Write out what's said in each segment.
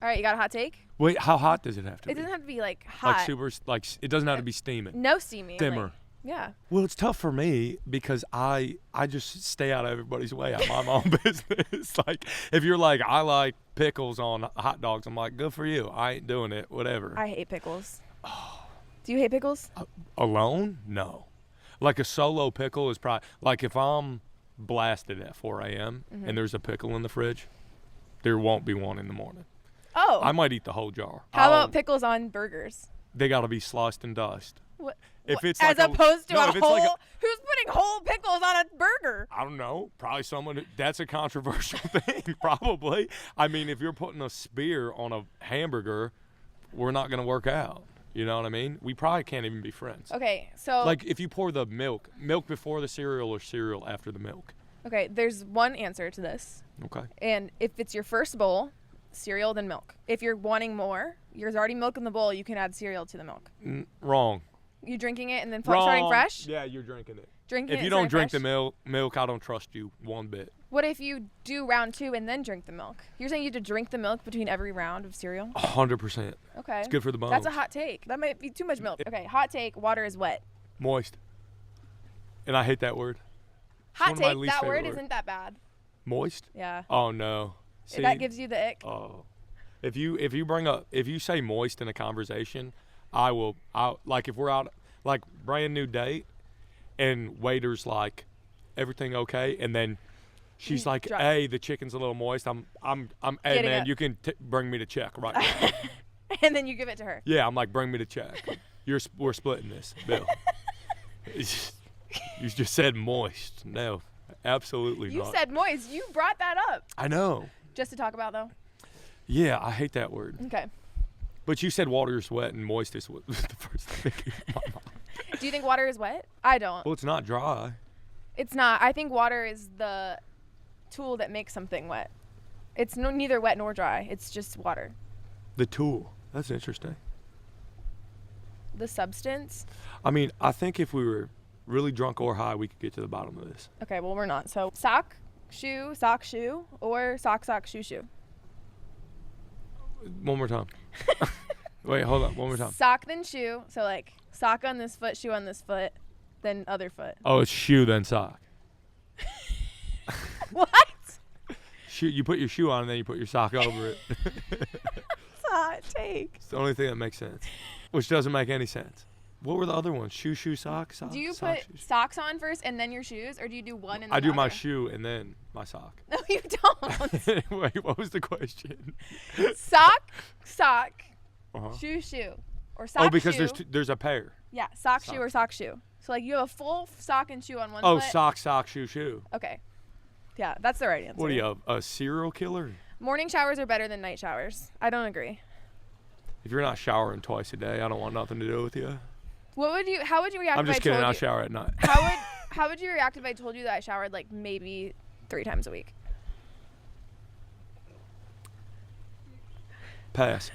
All right, you got a hot take? Wait, how hot does it have to be? It doesn't have to be like hot. Like super, like it doesn't have to be steaming. No steaming. Dimmer. Like, yeah. Well, it's tough for me because I just stay out of everybody's way. I mind my own business. Like, if you're like, I like pickles on hot dogs, I'm like, good for you. I ain't doing it, whatever. I hate pickles. Do you hate pickles? Alone? No. Like a solo pickle is probably, like if I'm blasted at 4 a.m. and there's a pickle in the fridge, there won't be one in the morning. Oh. I might eat the whole jar. How about pickles on burgers? They got to be sliced and diced. What? If it's As like opposed to no, a if it's whole, like who's putting whole pickles on a burger? I don't know. Probably someone. That's a controversial thing. Probably. I mean, if you're putting a spear on a hamburger, we're not going to work out. You know what I mean? We probably can't even be friends. Okay, so. Like if you pour the milk before the cereal or cereal after the milk. Okay, there's one answer to this. Okay. And if it's your first bowl, cereal, then milk. If you're wanting more, there's already milk in the bowl, you can add cereal to the milk. Wrong. You drinking it and then starting fresh? Yeah, you're drinking it. Drinking if it you don't drink the milk, I don't trust you one bit. What if you do round 2 and then drink the milk? You're saying you have to drink the milk between every round of cereal? 100%. Okay. It's good for the bones. That's a hot take. That might be too much milk. Okay, hot take, water is wet. Moist. And I hate that word. Hot take, that word isn't that bad. Moist? Yeah. Oh no. See, that gives you the ick. Oh. If you say moist in a conversation, I'll like if we're out like brand new date and waiter's like, everything okay? And then she's like, hey, the chicken's a little moist. I'm hey man, you can bring me the check right now. And then you give it to her. Yeah, I'm like, bring me the check. We're splitting this bill. You just said moist. No, absolutely not. You said moist. You brought that up. I know. Just to talk about, though? Yeah, I hate that word. Okay. But you said water is wet and moist is the first thing that came to my mind. Do you think water is wet? I don't. Well, it's not dry. It's not. I think water is the tool that makes something wet. It's neither wet nor dry. It's just water. The tool. That's interesting. The substance? I mean, I think if we were really drunk or high, we could get to the bottom of this. Okay, well, we're not. So sock, shoe, or sock, shoe. One more time. Wait, hold on. One more time. Sock, then shoe. So, like, sock on this foot, shoe on this foot, then other foot. Oh, it's shoe, then sock. What? Shoe, you put your shoe on and then you put your sock over it. It's a hot take. It's the only thing that makes sense. Which doesn't make any sense. What were the other ones? Shoe, sock, sock. Do you sock, put socks on first and then your shoes, or do you do one and then I do the my other? shoe and then my sock. No, you don't. Wait, what was the question? Sock, Uh-huh. shoe, or sock, Oh, because shoe. there's a pair. Yeah, sock, shoe, or sock, shoe. So, like, you have a full sock and shoe on one Oh, foot. sock, shoe. Okay. Yeah, that's the right answer. What are you, a serial killer? Morning showers are better than night showers. I don't agree. If you're not showering twice a day, I don't want nothing to do with you. How would you react I'm just if kidding. I I told you? shower at night. How would you react if I told you that I showered like maybe 3 times a week? Pass.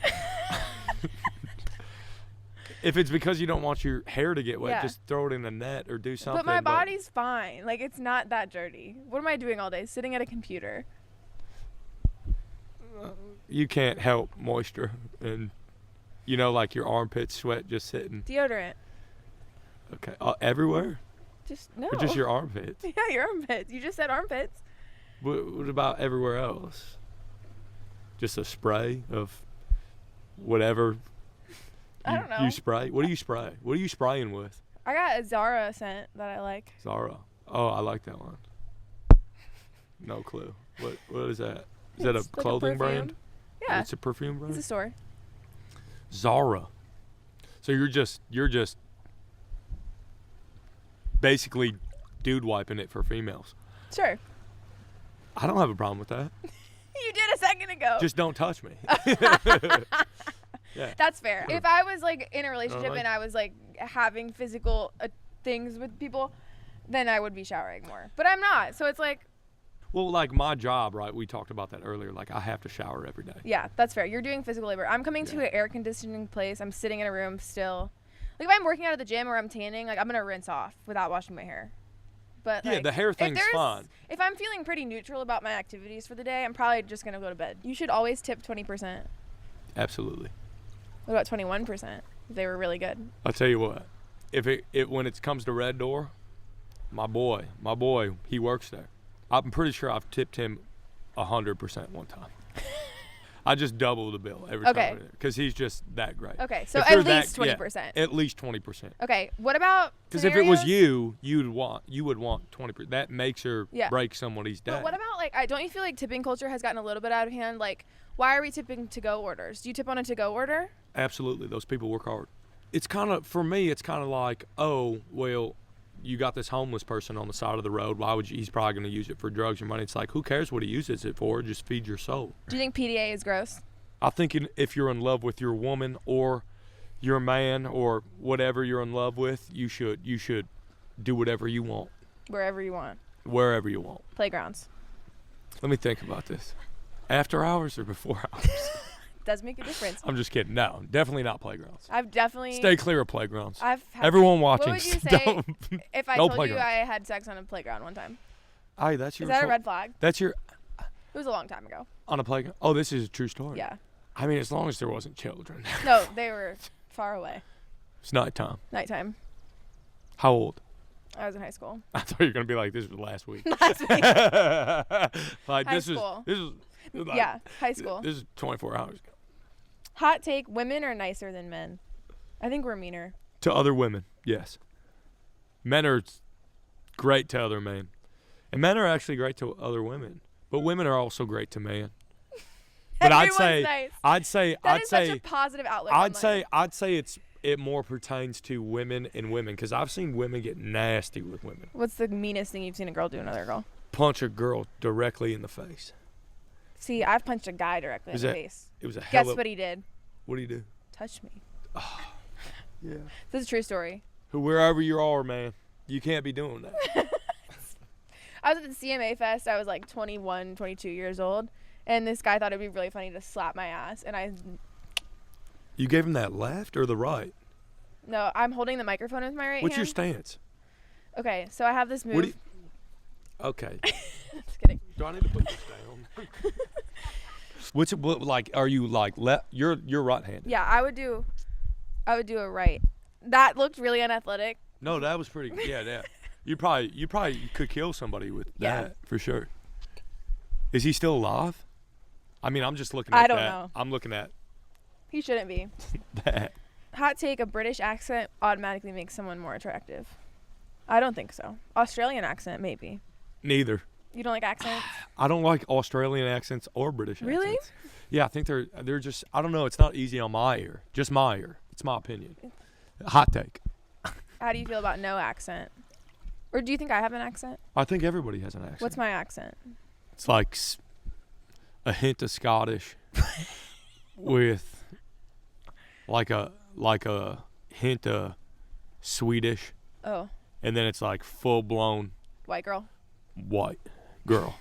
If it's because you don't want your hair to get wet, just throw it in a net or do something. But my body's fine. Like, it's not that dirty. What am I doing all day? Sitting at a computer. You can't help moisture and, like your armpits sweat just sitting. Deodorant. Okay. Everywhere? No. Or just your armpits? Yeah, your armpits. You just said armpits. What about everywhere else? Just a spray of whatever I don't know. you spray? What do you spray? What are you spraying with? I got a Zara scent that I like. Zara. Oh, I like that one. No clue. What is that? Is that a clothing brand? Yeah. It's a perfume brand? It's a store. Zara. So you're just basically dude wiping it for females. Sure. I don't have a problem with that. You did a second ago. Just don't touch me. Yeah. That's fair. If I was like in a relationship and I was like having physical things with people, then I would be showering more. But I'm not. So it's like. Well, like my job, right? We talked about that earlier. Like I have to shower every day. Yeah, that's fair. You're doing physical labor. I'm coming to an air conditioning place. I'm sitting in a room still. Like if I'm working out at the gym or I'm tanning, like I'm gonna rinse off without washing my hair. But yeah, the hair thing's fun. If I'm feeling pretty neutral about my activities for the day, I'm probably just gonna go to bed. You should always tip 20%. Absolutely. What about 21%? They were really good. I'll tell you what. If it when it comes to Red Door, my boy, he works there. I'm pretty sure I've tipped him 100% one time. I just double the bill every time because he's just that great. Okay, so at least 20%. Yeah, at least 20%. Okay, what about because if it was you would want 20%. That makes or breaks somebody's day. But what about like don't you feel like tipping culture has gotten a little bit out of hand? Like, why are we tipping to-go orders? Do you tip on a to-go order? Absolutely, those people work hard. It's kind of for me. It's kind of like, oh well, you got this homeless person on the side of the road. Why would you? He's probably going to use it for drugs or money. It's like, who cares what he uses it for? Just feed your soul. Do you think PDA is gross? I think if you're in love with your woman or your man or whatever you're in love with, you should do whatever you want. Wherever you want. Wherever you want. Playgrounds. Let me think about this. After hours or before hours? Does make a difference. I'm just kidding. No, definitely not playgrounds. I've definitely stay clear of playgrounds. Everyone watching. What would you say if I told you I had sex on a playground one time? That's your. Is that a red flag? That's your. It was a long time ago. On a playground. Oh, this is a true story. Yeah. I mean, as long as there wasn't children. No, they were far away. It's nighttime. Nighttime. How old? I was in high school. I thought you were gonna be like, this was last week. Last week. Like high school. This is. Like, yeah, high school. This is 24 hours ago. Hot take: women are nicer than men. I think we're meaner. To other women, yes. Men are great to other men. And men are actually great to other women. But women are also great to men. But Everyone's nice. I'd say such a positive outlook. I'd say it more pertains to women and women because I've seen women get nasty with women. What's the meanest thing you've seen a girl do to another girl? Punch a girl directly in the face. See, I've punched a guy directly in the face. It was a Guess what he did? What did he do? Touch me. Oh, yeah. This is a true story. Wherever you are, man, you can't be doing that. I was at the CMA Fest. I was like 21, 22 years old. And this guy thought it'd be really funny to slap my ass. And You gave him that left or the right? No, I'm holding the microphone with my right What's hand. your stance? Okay, so I have this move. Okay. Just kidding. Do I need to put this down? What like are you like left? You're right-handed. Yeah, I would do a right. That looked really unathletic. No, that was pretty. Yeah, that. You probably could kill somebody with that for sure. Is he still alive? I mean, I'm just looking at that. I don't know. I'm looking at. He shouldn't be. That. Hot take: a British accent automatically makes someone more attractive. I don't think so. Australian accent, maybe. Neither. You don't like accents? I don't like Australian accents or British accents. Really? Yeah, I think they're just. I don't know. It's not easy on my ear. Just my ear. It's my opinion. Hot take. How do you feel about no accent? Or do you think I have an accent? I think everybody has an accent. What's my accent? It's like a hint of Scottish with like a hint of Swedish. Oh. And then it's like full blown White girl. White girl.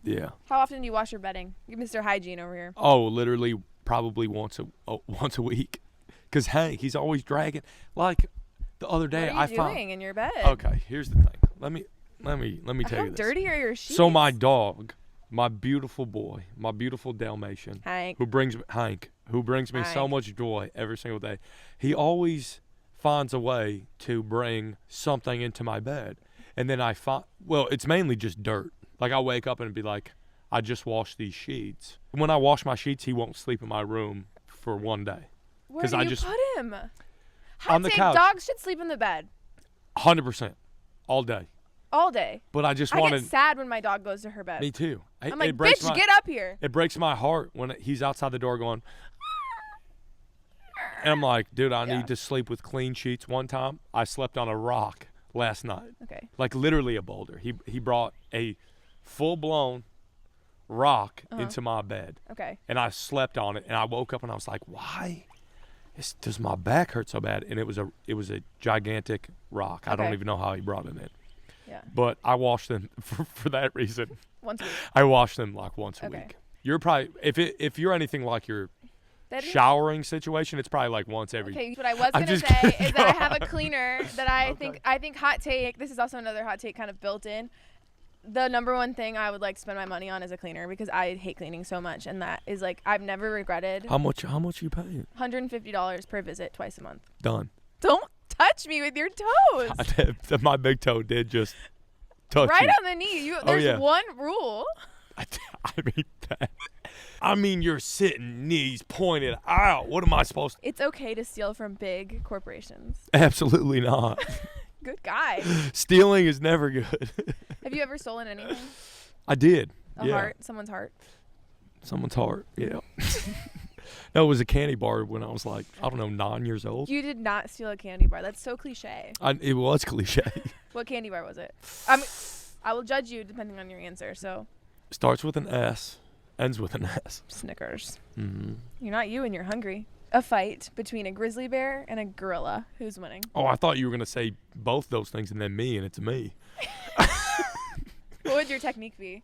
Yeah. How often do you wash your bedding? You're Mr. Hygiene over here. Oh, literally probably once a week. Cuz Hank, he's always dragging like the other day what are you doing in your bed? Okay, here's the thing. Let me tell you this. How dirty are your sheets? So my dog, my beautiful boy, my beautiful Dalmatian, Hank, who brings me so much joy every single day. He always finds a way to bring something into my bed. And then it's mainly just dirt. Like I wake up and be like, I just washed these sheets. When I wash my sheets, he won't sleep in my room for one day. Where do you put him? On the couch. Dogs should sleep in the bed. 100%. All day. All day. But I get sad when my dog goes to her bed. Me too. I'm like, bitch, get up here. It breaks my heart when he's outside the door going. And I'm like, dude, I need to sleep with clean sheets. One time, I slept on a rock last night. Okay. Like literally a boulder. He brought a full-blown rock into my bed. Okay. And I slept on it, and I woke up and I was like, why does my back hurt so bad? And it was a gigantic rock. I don't even know how he brought it in. Yeah. But I wash them for that reason. Once a week. I wash them like once a week. You're probably if you're anything like your showering situation, it's probably like once every. Okay, what I was gonna say is that I have a cleaner that I think hot take. This is also another hot take, kind of built in. the number one thing I would like to spend my money on is a cleaner because I hate cleaning so much, and that is like I've never regretted. How much you paying? $150 per visit twice a month. Done. Don't touch me with your toes. My big toe did just touch Right you. on the knee. There's one rule. I mean, you're sitting knees pointed out. What am I supposed to? It's okay to steal from big corporations. Absolutely not. Good guy. Stealing is never good. Have you ever stolen anything? I did. A heart? Someone's heart? Someone's heart, yeah. No, it was a candy bar when I was like, I don't know, 9 years old. You did not steal a candy bar. That's so cliche. It was cliche. What candy bar was it? I will judge you depending on your answer, so. Starts with an S, ends with an S. Snickers. Mm-hmm. You're not you and you're hungry. A fight between a grizzly bear and a gorilla. Who's winning? Oh, I thought you were going to say both those things and then me, and it's me. What would your technique be?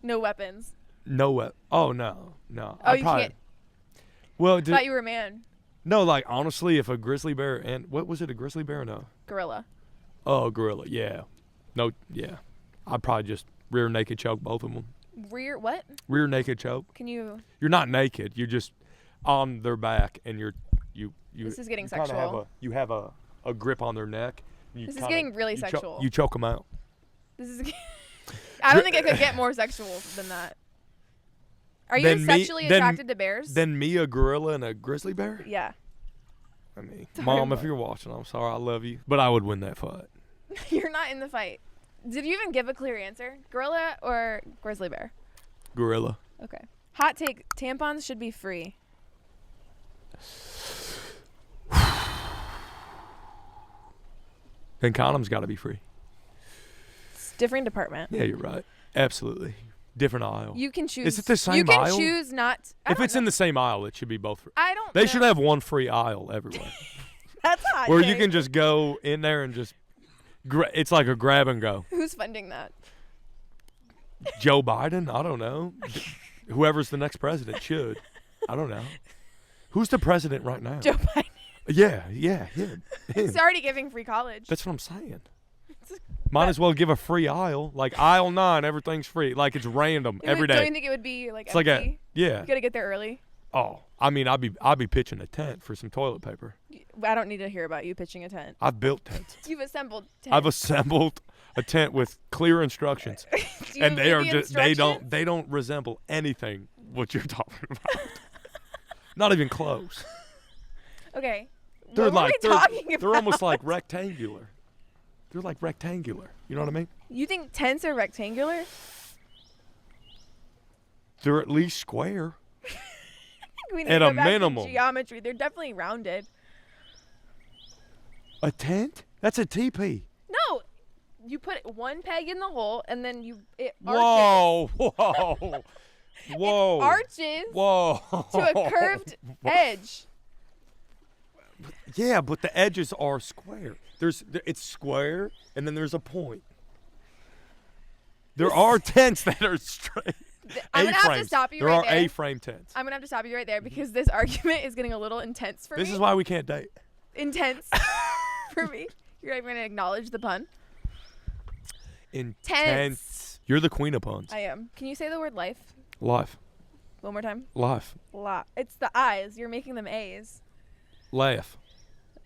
No weapons. No weapon. Oh, no. Oh, you can't. Well, I thought you were a man. No, like, honestly, if a grizzly bear and... What was it, a grizzly bear or no? Gorilla. Oh, gorilla, yeah. No, yeah. I'd probably just rear naked choke both of them. Rear what? Rear naked choke. Can you... You're not naked. You're just on their back, and you This is getting you kinda sexual. you have a grip on their neck. This is getting really sexual. You choke them out. This is... I don't think it could get more sexual than that. Are you sexually attracted to bears? Then me, a gorilla, and a grizzly bear? Yeah. I mean, Mom, if you're watching, I'm sorry. I love you. But I would win that fight. You're not in the fight. Did you even give a clear answer? Gorilla or grizzly bear? Gorilla. Okay. Hot take, tampons should be free. Then condoms got to be free. It's different department. Yeah, you're right. Absolutely. Different aisle. You can choose. Is it the same you can aisle? choose not. If it's in the same aisle, it should be both free. I don't. They should have one free aisle everywhere. That's a hot where take. you can just go in there and just. It's like a grab and go. Who's funding that? Joe Biden? I don't know. Whoever's the next president should. I don't know. Who's the president right now? Joe Biden. Yeah, him. He's already giving free college. That's what I'm saying. Might as well give a free aisle. Like aisle 9, everything's free. Like it's random every day. Don't you think it would be like it's empty? like a yeah. You gotta get there early. Oh, I mean, I'd be pitching a tent for some toilet paper. I don't need to hear about you pitching a tent. I've built tents. You've assembled tents. I've assembled a tent with clear instructions, and they are just they don't resemble anything what you're talking about. Not even close. Okay. They're what like were we talking about? they're almost like rectangular. They're like rectangular. You know what I mean? You think tents are rectangular? They're at least square. We need At to a go back to minimum. geometry. They're definitely rounded. A tent? That's a teepee. No, you put one peg in the hole and then it arches. Whoa! Whoa! Whoa! It arches Whoa! to a curved edge. Yeah, but the edges are square. It's square, and then there's a point. There are tents that are straight. I'm gonna have to stop you there right are there. A-frame tents. I'm gonna have to stop you right there because this argument is getting a little intense for me. This is why we can't date. Intense for me. You're not even gonna acknowledge the pun. Intense. You're the queen of puns. I am. Can you say the word life Life. one more time? Life. It's the I's. You're making them A's. Laugh.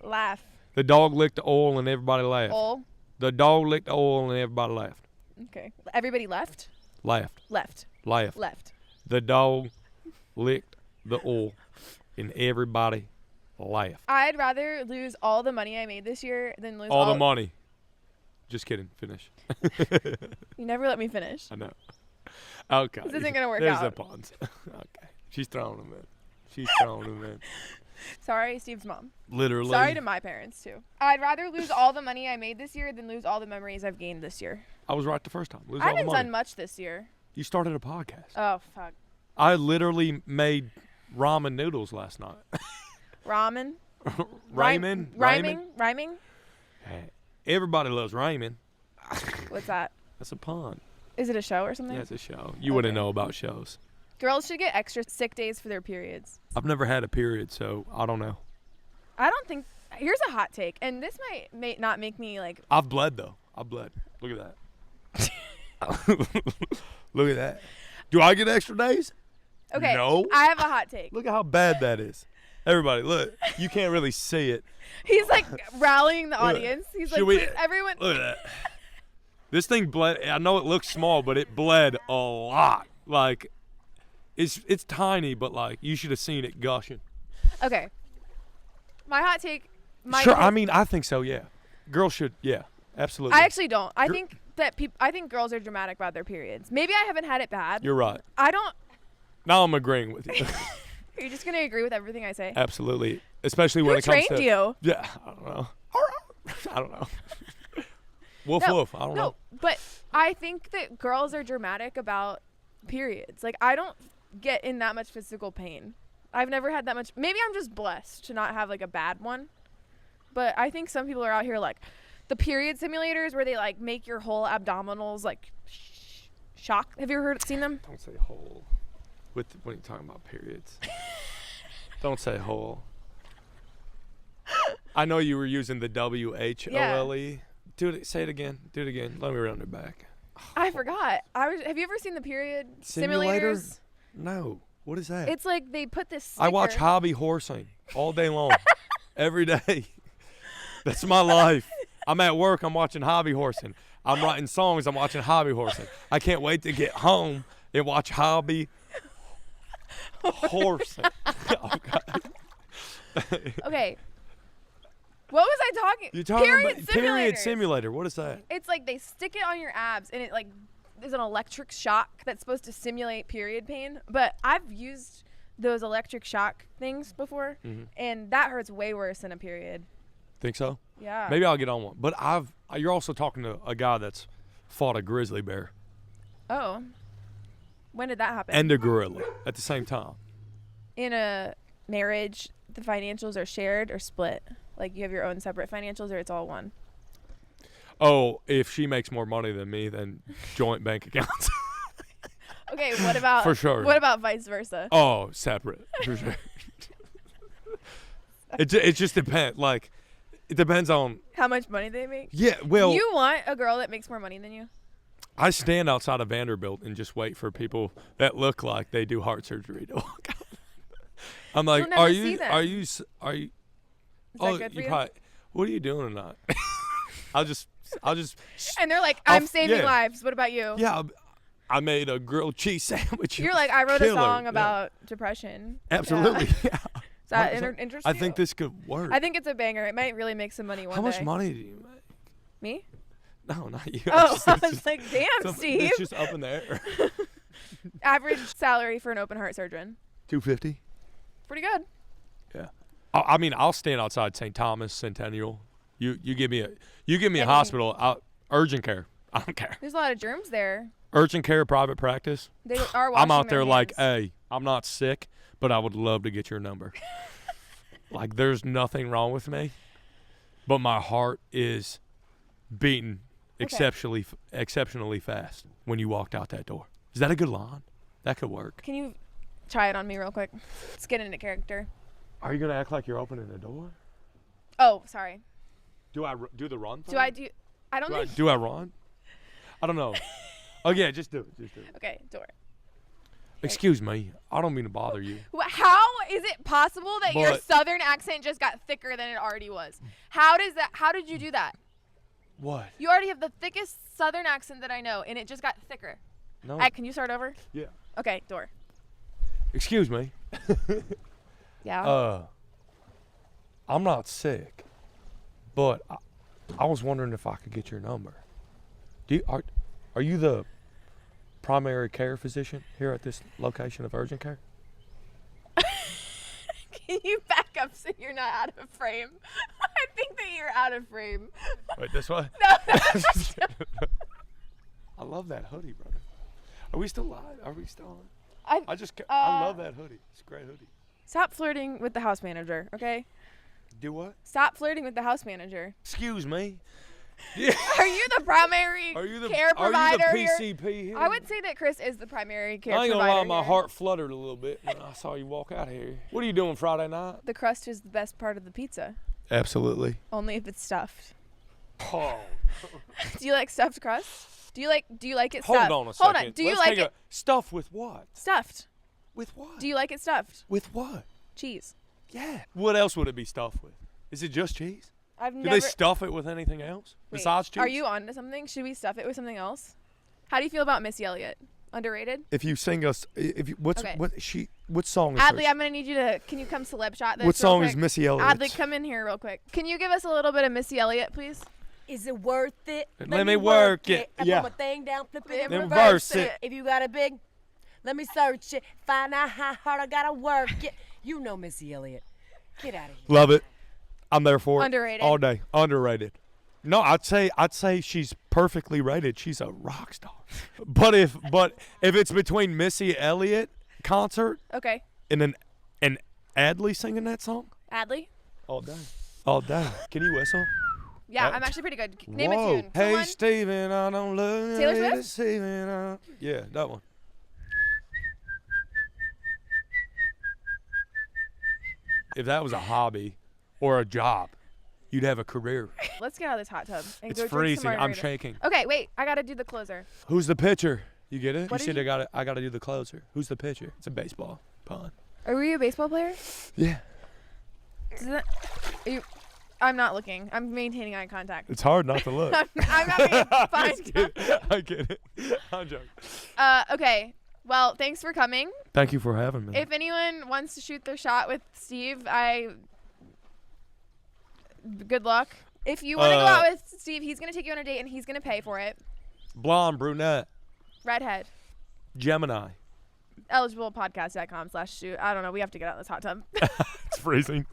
Laugh. The dog licked the oil and everybody laughed. Ol. The dog licked the oil and everybody laughed. Okay. Everybody left? Laughed. Left. Laughed. Left. The dog licked the oil and everybody laughed. I'd rather lose all the money I made this year than lose All the money. Just kidding. Finish. You never let me finish. I know. Okay. This isn't gonna work There's out. the puns. Okay. She's throwing them in. She's throwing them in. Sorry, Steve's mom. Literally. Sorry to my parents, too. I'd rather lose all the money I made this year than lose all the memories I've gained this year. I was right the first time. Lose I all the haven't money. done much this year. You started a podcast. Oh, fuck. I literally made ramen noodles last night. Ramen? Ramen? Rhyming? Hey, everybody loves ramen. What's that? That's a pun. Is it a show or something? Yeah, it's a show. You wouldn't know about shows. Girls should get extra sick days for their periods. I've never had a period, so I don't know. I don't think... Here's a hot take, and this may not make me, like... I've bled, though. I've bled. Look at that. Look at that. Do I get extra days? Okay. No. I have a hot take. Look at how bad that is. Everybody, look. You can't really see it. He's like rallying the Look, audience. He's should like, we- please, everyone. Look at that. This thing bled. I know it looks small, but it bled a lot. Like, it's tiny, but like you should have seen it gushing. Okay. My hot take. Sure. I mean, I think so. Yeah. Girls should. Yeah. Absolutely. I actually don't. I think that I think girls are dramatic about their periods. Maybe I haven't had it bad. You're right. I don't. Now I'm agreeing with you. Are you just gonna agree with everything I say? Absolutely. Especially when Who it comes trained to. you? Yeah. I don't know. I don't know. Woof No, woof. I don't know. No, but I think that girls are dramatic about periods. Like, I don't get in that much physical pain. I've never had that much. Maybe I'm just blessed to not have like a bad one. But I think some people are out here like the period simulators where they like make your whole abdominals like shock. Have you ever seen them? Don't say whole. When you're talking about periods. Don't say whole. I know you were using the WHOLE. Say it again. Do it again. Let me run it back. I forgot. Have you ever seen the period Simulator? simulators? No. What is that? It's like they put this I watch sticker- hobby horsing all day long. Every day. That's my life. I'm at work. I'm watching hobby horsing. I'm writing songs. I'm watching hobby horsing. I can't wait to get home and watch hobby horsing. Oh, God. Okay. What was I talking? You're talking period about period simulators. simulator. What is that? It's like they stick it on your abs and it like there's an electric shock that's supposed to simulate period pain. But I've used those electric shock things before, and that hurts way worse than a period. Think so? Yeah. Maybe I'll get on one. But you're also talking to a guy that's fought a grizzly bear Oh. When did that happen? and a gorilla at the same time. In a marriage, the financials are shared or split. Like you have your own separate financials, or it's all one. Oh, if she makes more money than me, then joint bank accounts. Okay. What about For sure. What about vice versa? Oh, separate for sure. It just depends. Like, it depends on. How much money they make? Yeah, well, You want a girl that makes more money than you? I stand outside of Vanderbilt and just wait for people that look like they do heart surgery to walk out. I'm like, never are see you? them. Are you? Is Oh, that good for you? probably. What are you doing tonight? I'll just. And they're like, I'll I'm saving yeah. lives. What about you? Yeah, I made a grilled cheese sandwich. You're like, I wrote a Killer. song Yeah. about depression. Absolutely. Yeah. Is that 100%. interesting? I think this could work. I think it's a banger. It might really make some money one How day. much money do you make? Me? No, not you. Oh, It's I just- was like, damn, Steve. It's just up in the air. Average salary for an open heart surgeon. $250. Pretty good. Yeah. I mean, I'll stand outside St. Thomas Centennial. You give me a Any- hospital. Urgent care. I don't care. There's a lot of germs there. Urgent care, private practice. They are washing I'm out their there like, hands. hey, I'm not sick, but I would love to get your number. Like, there's nothing wrong with me, but my heart is beating exceptionally fast when you walked out that door. Is that a good line? That could work. Can you try it on me real quick? Let's get into character. Are you gonna act like you're opening the door? Oh, sorry. Do I do the run thing? Do I do? I don't think. Do I run? I don't know. Oh yeah, just do it. Just do it. Okay, door. Excuse me. I don't mean to bother you. How is it possible that your But- southern accent just got thicker than it already was? How did you do that? What? You already have the thickest southern accent that I know, and it just got thicker. No. Can you start over? Yeah. Okay, door. Excuse me. Yeah. I'm not sick, but I was wondering if I could get your number. Are you the primary care physician here at this location of urgent care? Can you back up so you're not out of frame? I think that you're out of frame. Wait, this way? No. I love that hoodie, brother. Are we still live? Are we still on? I love that hoodie. It's a great hoodie. Stop flirting with the house manager, okay? Do what? Stop flirting with the house manager. Excuse me. Are you the primary care provider Are you the here? PCP here? I would say that Chris is the primary care I ain't provider gonna lie, my here. heart fluttered a little bit when I saw you walk out here. What are you doing Friday night? The crust is the best part of the pizza, Absolutely. only if it's stuffed. Oh. Do you like stuffed crust? Do you like it Hold stuffed? on a second. Hold on. Do you Let's like take it stuffed with what? stuffed? With what? Do you like it stuffed? With what? Cheese. Yeah. What else would it be stuffed with? Is it just cheese? I've Do never. they stuff it with anything else Wait, besides cheese? Are you on to something? Should we stuff it with something else? How do you feel about Missy Elliott? Underrated? If you sing us, Okay. what song is Adley, hers? I'm gonna need you to. Can you come celeb shot this? What real song is quick? Missy Elliott? Adley, come in here real quick. Can you give us a little bit of Missy Elliott, please? Is it worth it? Let me work it. I Yeah. put my thing down, flip it, and Then reverse reverse it. If you got a big, let me search it. Find out how hard I gotta work it. You know Missy Elliott. Get out of here. Love it. I'm there for it. Underrated. All day. Underrated. No, I'd say she's perfectly rated. She's a rock star. But if it's between Missy Elliott concert Okay. and an Adley singing that song, Adley? all day. All day. Can you whistle? Yeah, Uh, I'm actually pretty good. Name Whoa. a tune. Hey, Someone? Steven, I don't love Taylor you Swift? deceiving. Yeah, that one. If that was a hobby or a job, you'd have a career. Let's get out of this hot tub. And It's go drink some freezing. I'm margarita. shaking. Okay, wait. I gotta do the closer. Who's the pitcher? You get it? What You did said I gotta do the closer. Who's the pitcher? It's a baseball pun. Are you a baseball player? Yeah. Does that, I'm not looking. I'm maintaining eye contact. It's hard not to look. I'm having a fine Just kidding. I get it. I'm joking. Okay. Well, thanks for coming. Thank you for having me. If anyone wants to shoot their shot with Steve, good luck. If you want to go out with Steve, he's gonna take you on a date and he's gonna pay for it. Blonde, brunette, Redhead. Gemini. Eligiblepodcast.com/shoot. I don't know. We have to get out of this hot tub. It's freezing.